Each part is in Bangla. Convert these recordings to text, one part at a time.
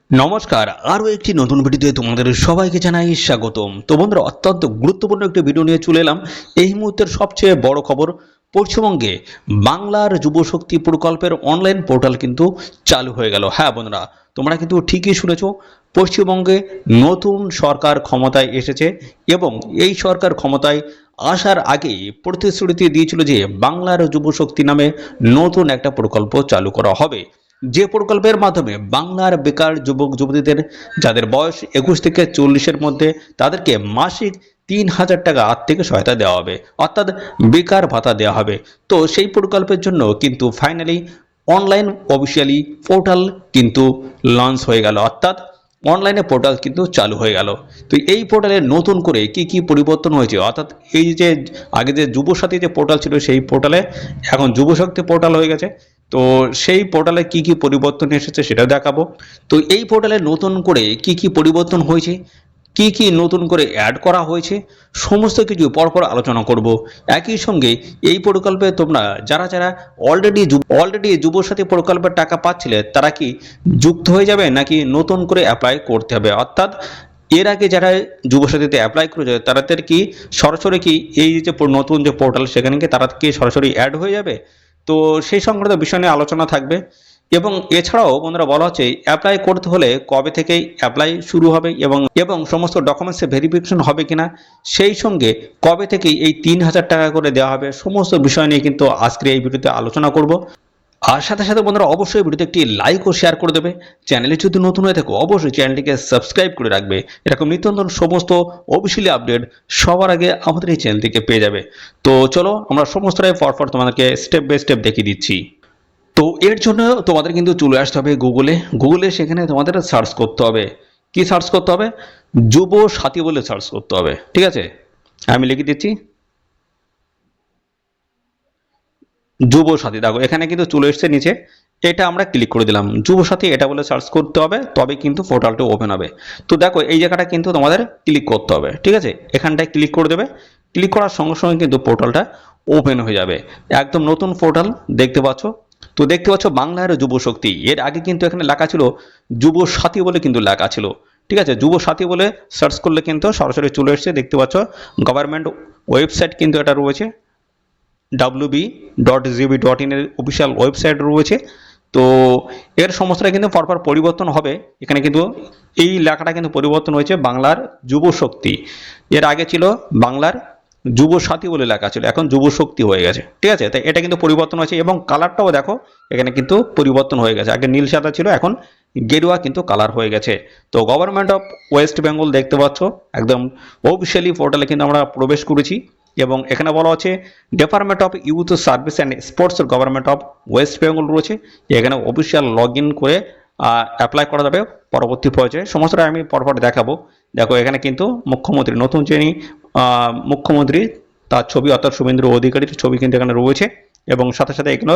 নমস্কার, আরও একটি নতুন ভিডিওতে তোমাদের সবাইকে জানাই স্বাগতম। তো বন্ধুরা, অত্যন্ত গুরুত্বপূর্ণ একটি ভিডিও নিয়ে চলে এলাম। এই মুহূর্তের সবচেয়ে বড় খবর, পশ্চিমবঙ্গে বাংলার যুবশক্তি প্রকল্পের অনলাইন পোর্টাল কিন্তু চালু হয়ে গেল। হ্যাঁ বন্ধুরা, তোমরা কিন্তু ঠিকই শুনেছ, পশ্চিমবঙ্গে নতুন সরকার ক্ষমতায় এসেছে এবং এই সরকার ক্ষমতায় আসার আগেই প্রতিশ্রুতি দিয়েছিল যে বাংলার যুবশক্তি নামে নতুন একটা প্রকল্প চালু করা হবে, যে প্রকল্পের মাধ্যমে বাংলার বেকার যুবক যুবতীদের যাদের বয়স 21 থেকে 40-এর মধ্যে তাদেরকে মাসিক 3,000 টাকা আর্থিক সহায়তা দেওয়া হবে, অর্থাৎ বেকার ভাতা দেওয়া হবে। তো সেই প্রকল্পের জন্য কিন্তু ফাইনালি অনলাইন অফিসিয়ালি পোর্টাল কিন্তু লঞ্চ হয়ে গেল, অর্থাৎ অনলাইনে পোর্টাল কিন্তু চালু হয়ে গেল। তো এই পোর্টালে নতুন করে কি কি পরিবর্তন হয়েছে, অর্থাৎ এই যে আগে যে যুবসাথী যে পোর্টাল ছিল সেই পোর্টালে এখন যুবশক্তি পোর্টাল হয়ে গেছে। তো সেই পোর্টালে কি কি পরিবর্তন এসেছে সেটাও দেখাবো। তো এই পোর্টালে নতুন করে কি কি পরিবর্তন হয়েছে, কি কি নতুন করে অ্যাড করা হয়েছে, সমস্ত কিছু পরপর আলোচনা করব। একই সঙ্গে এই প্রকল্পে তোমরা যারা যারা অলরেডি যুবসাথী প্রকল্পের টাকা পাচ্ছিলে তারা কি যুক্ত হয়ে যাবে নাকি নতুন করে অ্যাপ্লাই করতে হবে, অর্থাৎ এর আগে যারা যুবসাথীতে অ্যাপ্লাই করেছে তাদের কি সরাসরি কি এই যে নতুন যে পোর্টাল সেখানে কি তারা কি সরাসরি অ্যাড হয়ে যাবে। তো সেই সংক্রান্ত বিষয় নিয়ে আলোচনা থাকবে। এবং এছাড়াও বন্ধুরা বলা হচ্ছে অ্যাপ্লাই করতে হলে কবে থেকেই অ্যাপ্লাই শুরু হবে এবং এবং সমস্ত ডকুমেন্টসে ভেরিফিকেশন হবে কিনা, সেই সঙ্গে কবে থেকেই এই 3,000 টাকা করে দেওয়া হবে, সমস্ত বিষয় নিয়ে কিন্তু আজকের এই ভিডিওতে আলোচনা করব। আর সাথে সাথে বন্ধুরা অবশ্যই ভিডিওতে একটি লাইক ও শেয়ার করে দেবে। চ্যানেলে যদি নতুন হয়ে থাকো অবশ্যই চ্যানেলটিকে সাবস্ক্রাইব করে রাখবে, এরকম নিত্য নতুন সমস্ত অফিসিয়ালি আপডেট সবার আগে আমাদের এই চ্যানেল থেকে পেয়ে যাবে। তো চলো আমরা সমস্তটাই পরপর তোমাদেরকে স্টেপ বাই স্টেপ দেখিয়ে দিচ্ছি। তো এর জন্য তোমাদের কিন্তু চলে আসতে হবে গুগলে সেখানে তোমাদের সার্চ করতে হবে। কি সার্চ করতে হবে? যুব সাথী বলে সার্চ করতে হবে, ঠিক আছে? আমি লিখে দিচ্ছি যুব সাথী। দেখো এখানে কিন্তু চলে এসছে নিচে, এটা আমরা ক্লিক করে দিলাম। যুব সাথী এটা বলে সার্চ করতে হবে, তবে কিন্তু পোর্টালটা ওপেন হবে। তো দেখো এই জায়গাটা কিন্তু তোমাদের ক্লিক করতে হবে, ঠিক আছে? এখানটায় ক্লিক করে দেবে। ক্লিক করার সঙ্গে সঙ্গে কিন্তু পোর্টালটা ওপেন হয়ে যাবে। একদম নতুন পোর্টাল দেখতে পাচ্ছ। তো দেখতে পাচ্ছ বাংলার যুব শক্তি, এর আগে কিন্তু এখানে লেখা ছিল যুব সাথী বলে কিন্তু লেখা ছিল, ঠিক আছে? যুব সাথী বলে সার্চ করলে কিন্তু সরাসরি চলে এসছে। দেখতে পাচ্ছ গভর্নমেন্ট ওয়েবসাইট কিন্তু এটা রয়েছে, wb.gb.in এর অফিসিয়াল ওয়েবসাইট রয়েছে। তো এর সমস্তটা কিন্তু পরপর পরিবর্তন হবে। এখানে কিন্তু এই লেখাটা কিন্তু পরিবর্তন হয়েছে বাংলার যুব শক্তি, এর আগে ছিল বাংলার যুব সাথী বলে লেখা ছিল, এখন যুব শক্তি হয়ে গেছে, ঠিক আছে? তাই এটা কিন্তু পরিবর্তন হয়েছে এবং কালারটাও দেখো এখানে কিন্তু পরিবর্তন হয়ে গেছে। আগে নীল সাদা ছিল, এখন গেরুয়া কিন্তু কালার হয়ে গেছে। তো গভর্নমেন্ট অফ ওয়েস্ট বেঙ্গল দেখতে পাচ্ছ, একদম অফিসিয়ালি পোর্টালে কিন্তু আমরা প্রবেশ করেছি। এবং এখানে বলা হচ্ছে department of youth service and sports government of West Bengal রয়েছে। এখানে অফিসিয়াল লগ ইন করে অ্যাপ্লাই করা যাবে পরবর্তী পর্যায়ে। সমস্তটা আমি পরপর দেখাবো। দেখো এখানে কিন্তু মুখ্যমন্ত্রী, নতুন যিনি মুখ্যমন্ত্রী তার ছবি, অর্থাৎ শুভেন্দু অধিকারীর ছবি কিন্তু এখানে রয়েছে। এবং সাথে সাথে এগুলো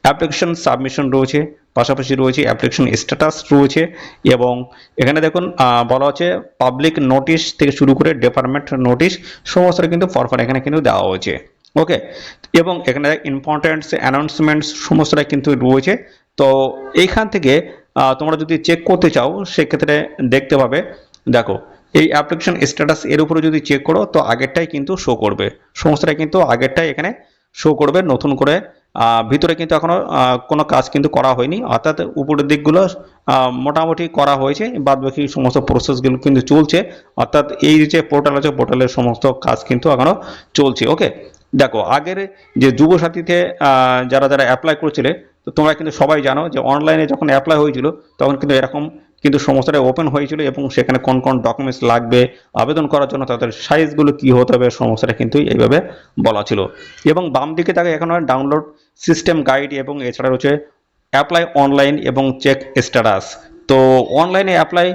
অ্যাপ্লিকেশন সাবমিশন রয়েছে, পাশাপাশি রয়েছে অ্যাপ্লিকেশন স্ট্যাটাস রয়েছে। এবং এখানে দেখুন বলা হচ্ছে পাবলিক নোটিশ থেকে শুরু করে ডিপার্টমেন্ট নোটিশ সমস্তটা কিন্তু পরপর এখানে কিন্তু দেওয়া হয়েছে, ওকে? এবং এখানে ইম্পর্টেন্টস অ্যানাউন্সমেন্টস সমস্তটা কিন্তু রয়েছে। তো এইখান থেকে তোমরা যদি চেক করতে চাও সেক্ষেত্রে দেখতে পাবে, দেখো এই অ্যাপ্লিকেশন স্ট্যাটাস এর উপরে যদি চেক করো তো আগেরটাই কিন্তু শো করবে, সমস্তটা কিন্তু আগেরটাই এখানে শো করবে। নতুন করে ভিতরে কিন্তু এখনো কোনো কাজ কিন্তু করা হয়নি, অর্থাৎ উপরের দিকগুলো মোটামুটি করা হয়েছে, বাদ বাকি সমস্ত প্রসেসগুলো কিন্তু চলছে। অর্থাৎ এই যে পোর্টাল আছে পোর্টালের সমস্ত কাজ কিন্তু এখনো চলছে, ওকে? দেখো আগের যে যুব সাথীতে যারা যারা অ্যাপ্লাই করেছিলে, তো তোমরা কিন্তু সবাই জানো যে অনলাইনে যখন অ্যাপ্লাই হয়েছিল তখন কিন্তু এরকম কিন্তু সমস্তটা ওপেন হয়েছিল এবং সেখানে কোন কোন ডকুমেন্টস লাগবে আবেদন করার জন্য, তাদের সাইজগুলো কি হতে হবে, সমস্তটা কিন্তু এইভাবে বলা ছিল। এবং বাম দিকে থাকে এখন ডাউনলোড সিস্টেম গাইড এবং এছাড়া রয়েছে অ্যাপ্লাই অনলাইন এবং চেক স্ট্যাটাস। তো অনলাইনে অ্যাপ্লাই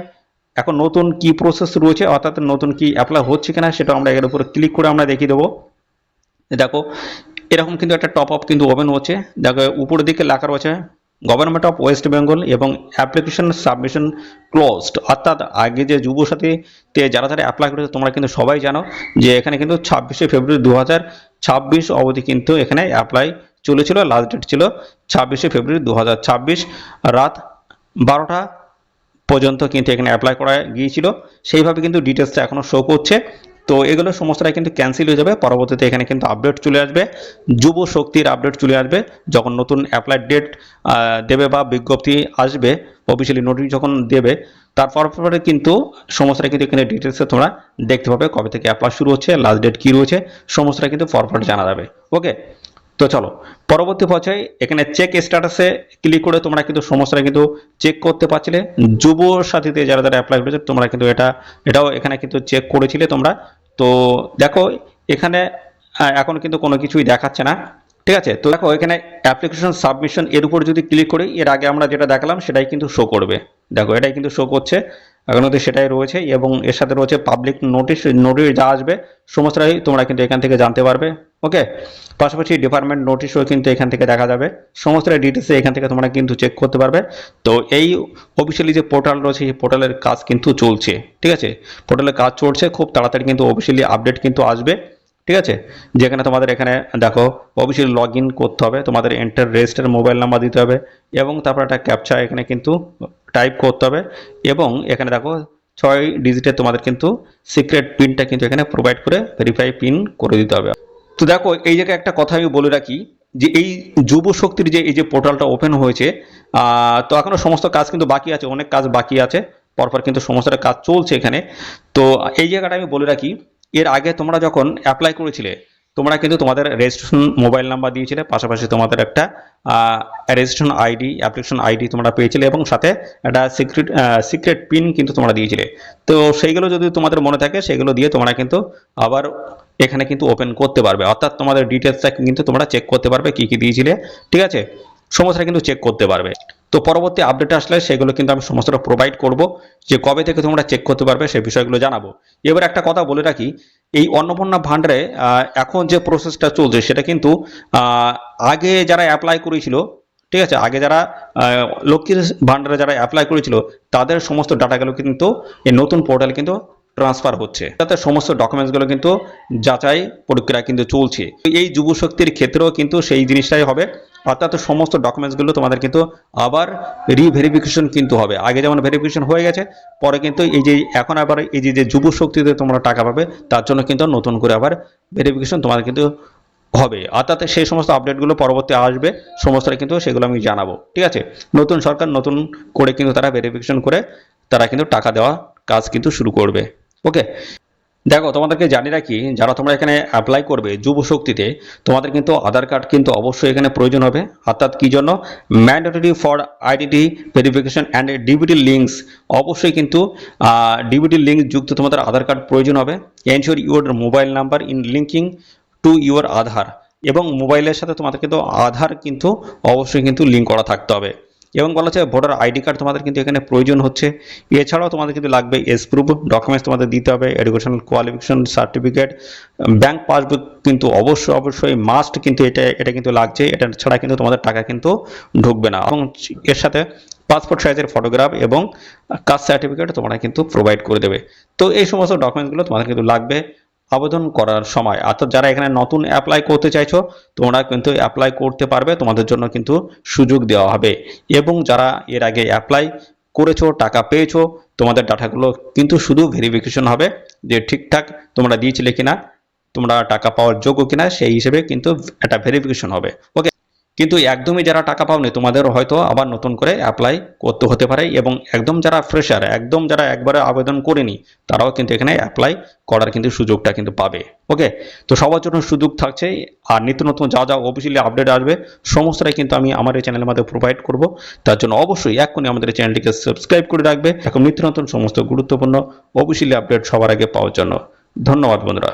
এখন নতুন কি প্রসেস রয়েছে, অর্থাৎ নতুন কি অ্যাপ্লাই হচ্ছে কিনা সেটা আমরা এর উপরে ক্লিক করে আমরা দেখিয়ে দেবো। দেখো এরকম কিন্তু একটা টপ আপ কিন্তু ওপেন হচ্ছে। দেখো উপরের দিকে লেখা রয়েছে গভর্নমেন্ট অফ ওয়েস্ট বেঙ্গল এবং অ্যাপ্লিকেশন সাবমিশন ক্লোজড, অর্থাৎ আগে যে যুবসাথীতে যারা যারা অ্যাপ্লাই করেছে তোমরা কিন্তু সবাই জানো যে এখানে কিন্তু 26শে ফেব্রুয়ারি 2026 অবধি কিন্তু এখানে অ্যাপ্লাই চলেছিল। লাস্ট ডেট ছিল 26শে ফেব্রুয়ারি 2026 রাত 12টা পর্যন্ত কিন্তু এখানে অ্যাপ্লাই করা গিয়েছিল, সেইভাবে কিন্তু ডিটেলসটা এখনও শো করছে। তো এগুলো সমস্তটাই কিন্তু ক্যান্সেল হয়ে যাবে, পরবর্তীতে এখানে কিন্তু আপডেট চলে আসবে, যুব শক্তির আপডেট চলে আসবে যখন নতুন অ্যাপ্লাই ডেট দেবে বা বিজ্ঞপ্তি আসবে, অফিসিয়ালি নোটিশ যখন দেবে, তারপর পরে কিন্তু সমস্তটা কিন্তু এখানে ডিটেলসে তোমরা দেখতে পাবে, কবে থেকে অ্যাপ্লাই শুরু হচ্ছে, লাস্ট ডেট কী রয়েছে, সমস্তটা কিন্তু পরপর জানা যাবে। ওকে, তো চলো পরবর্তী পর্যায়ে এখানে চেক স্ট্যাটাসে ক্লিক করে তোমরা কিন্তু সমস্তটা কিন্তু চেক করতে পারছিলে। যুব সাথীতে যারা যারা অ্যাপ্লাই করেছে তোমরা কিন্তু এটাও এখানে কিন্তু চেক করেছিলে তোমরা। তো দেখো এখানে এখন কিন্তু কোনো কিছুই দেখাচ্ছে না, ঠিক আছে। তো দেখো এখানে অ্যাপ্লিকেশন সাবমিশন এর উপর যদি ক্লিক করি, এর আগে আমরা যেটা দেখালাম সেটাই কিন্তু শো করবে। দেখো এটাই কিন্তু শো করছে, এখন কিন্তু সেটাই রয়েছে, এবং এর সাথে রয়েছে পাবলিক নোটিশ যা আসবে সমস্তটাই তোমরা কিন্তু এখান থেকে জানতে পারবে। ওকে, পাশাপাশি ডিপার্টমেন্ট নোটিশও কিন্তু এখান থেকে দেখা যাবে, সমস্ত ডিটেলসে এখান থেকে তোমরা কিন্তু চেক করতে পারবে। তো এই অফিসিয়ালি যে পোর্টাল রয়েছে এই পোর্টালের কাজ কিন্তু চলছে, ঠিক আছে, পোর্টালের কাজ চলছে, খুব তাড়াতাড়ি কিন্তু অফিসিয়ালি আপডেট কিন্তু আসবে, ঠিক আছে। যেখানে তোমাদের এখানে দেখো অফিসিয়ালি লগ ইন করতে হবে, তোমাদের এন্টার রেজিস্টার মোবাইল নাম্বার দিতে হবে, এবং তারপর একটা ক্যাপচা এখানে কিন্তু টাইপ করতে হবে, এবং এখানে দেখো 6 ডিজিটের তোমাদের কিন্তু সিক্রেট পিনটা কিন্তু এখানে প্রোভাইড করে ভেরিফাই পিন করে দিতে হবে। তো দেখো এই জায়গায় একটা কথা আমি বলে রাখি, যে এই যুব শক্তির যে এই যে পোর্টালটা ওপেন হয়েছে, তো এখনো সমস্ত কাজ কিন্তু বাকি আছে, অনেক কাজ বাকি আছে, পরপর কিন্তু সমস্তটা কাজ চলছে এখানে। তো এই জায়গাটা আমি বলে রাখি, এর আগে তোমরা যখন অ্যাপ্লাই করেছিলে তোমরা কিন্তু তোমাদের রেজিস্ট্রেশন মোবাইল নাম্বার দিয়েছিলে, পাশাপাশি তোমাদের একটা রেজিস্ট্রেশন আইডি, অ্যাপ্লিকেশন আইডি তোমরা পেয়েছিলে, এবং সাথে একটা সিক্রেট পিন কিন্তু তোমরা দিয়েছিলে। তো সেইগুলো যদি তোমাদের মনে থাকে সেগুলো দিয়ে তোমরা কিন্তু আবার এখানে কিন্তু ওপেন করতে পারবে, অর্থাৎ তোমাদের ডিটেলসটা কিন্তু তোমরা চেক করতে পারবে কি কি দিয়েছিলে, ঠিক আছে, সমস্তটা কিন্তু চেক করতে পারবে। তো পরবর্তী আপডেট আসলে সেগুলো কিন্তু আমি সমস্তটা প্রোভাইড করব, যে কবে থেকে তোমরা চেক করতে পারবে সেই বিষয়গুলো জানাবো। এবার একটা কথা বলে রাখি, এই অন্নপূর্ণা ভান্ডারে এখন যে প্রসেসটা চলছে সেটা কিন্তু আগে যারা অ্যাপ্লাই করেছিল, ঠিক আছে, আগে যারা লক্ষ্মীর ভান্ডারে যারা অ্যাপ্লাই করেছিল তাদের সমস্ত ডাটাগুলো কিন্তু এই নতুন পোর্টালে কিন্তু ট্রান্সফার হচ্ছে, তাতে সমস্ত ডকুমেন্টসগুলো কিন্তু যাচাই প্রক্রিয়া কিন্তু চলছে। এই যুব শক্তির ক্ষেত্রেও কিন্তু সেই জিনিসটাই হবে, অর্থাৎ সমস্ত ডকুমেন্টসগুলো তোমাদের কিন্তু আবার রিভেরিফিকেশন কিন্তু হবে। আগে যেমন ভেরিফিকেশন হয়ে গেছে, পরে কিন্তু এই যে এখন আবার এই যে যুব শক্তিতে তোমরা টাকা পাবে তার জন্য কিন্তু নতুন করে আবার ভেরিফিকেশন তোমাদের কিন্তু হবে, অর্থাৎ সেই সমস্ত আপডেটগুলো পরবর্তী আসবে, সমস্তটা কিন্তু সেগুলো আমি জানাবো, ঠিক আছে। নতুন সরকার নতুন করে কিন্তু তারা ভেরিফিকেশন করে তারা কিন্তু টাকা দেওয়া কাজ কিন্তু শুরু করবে। ওকে, দেখো তোমাদেরকে জানিয়ে রাখি, যারা তোমরা এখানে অ্যাপ্লাই করবে যুব শক্তিতে তোমাদের কিন্তু আধার কার্ড কিন্তু অবশ্যই এখানে প্রয়োজন হবে, অর্থাৎ কি জন্য, mandatory for identity verification and DBT links, অবশ্যই কিন্তু ডিবিটি লিঙ্ক যুক্ত তোমাদের আধার কার্ড প্রয়োজন হবে। Ensure your mobile number in linking to your Aadhaar, এবং মোবাইলের সাথে তোমাদের কিন্তু আধার কিন্তু অবশ্যই কিন্তু লিঙ্ক করা থাকতে হবে, এবং বলা হচ্ছে ভোটার আইডি কার্ড তোমাদের কিন্তু এখানে প্রয়োজন হচ্ছে। এছাড়াও তোমাদের কিন্তু লাগবে এজ প্রুফ ডকুমেন্টস তোমাদের দিতে হবে, educational qualification certificate, bank passbook কিন্তু অবশ্যই মাস্ট কিন্তু এটা কিন্তু লাগছে, এটা ছাড়া কিন্তু তোমাদের টাকা কিন্তু ঢুকবে না, এবং এর সাথে পাসপোর্ট সাইজের ফটোগ্রাফ এবং কাস্ট সার্টিফিকেট তোমরা কিন্তু প্রোভাইড করে দেবে। তো এই সমস্ত ডকুমেন্টসগুলো তোমাদের কিন্তু লাগবে আবেদন করার সময়, অর্থাৎ যারা এখানে নতুন অ্যাপ্লাই করতে চাইছো তোমরা কিন্তু অ্যাপ্লাই করতে পারবে, তোমাদের জন্য কিন্তু সুযোগ দেওয়া হবে, এবং যারা এর আগে অ্যাপ্লাই করেছো টাকা পেয়েছো তোমাদের ডাটাগুলো কিন্তু শুধু ভেরিফিকেশন হবে, যে ঠিকঠাক তোমরা দিয়েছিলে কিনা, তোমরা টাকা পাওয়ার যোগ্য কিনা, সেই হিসেবে কিন্তু একটা ভেরিফিকেশন হবে। ওকে, কিন্তু একদমই যারা টাকা পাওনি তোমাদের হয়তো আবার নতুন করে অ্যাপ্লাই করতে হতে পারে, এবং একদম যারা ফ্রেশার, একদম যারা একবারে আবেদন করেনি তারাও কিন্তু এখানে অ্যাপ্লাই করার কিন্তু সুযোগটা কিন্তু পাবে। ওকে, তো সবার জন্য সুযোগ থাকছে, আর নিত্য নতুন যা যা অফিসিয়ালি আপডেট আসবে সমস্তটাই কিন্তু আমি আমার এই চ্যানেলের মধ্যে প্রোভাইড করব। তার জন্য অবশ্যই এক্ষুনি আমাদের এই চ্যানেলটিকে সাবস্ক্রাইব করে রাখবে এখন নিত্য নতুন সমস্ত গুরুত্বপূর্ণ অফিসিয়ালি আপডেট সবার আগে পাওয়ার জন্য। ধন্যবাদ বন্ধুরা।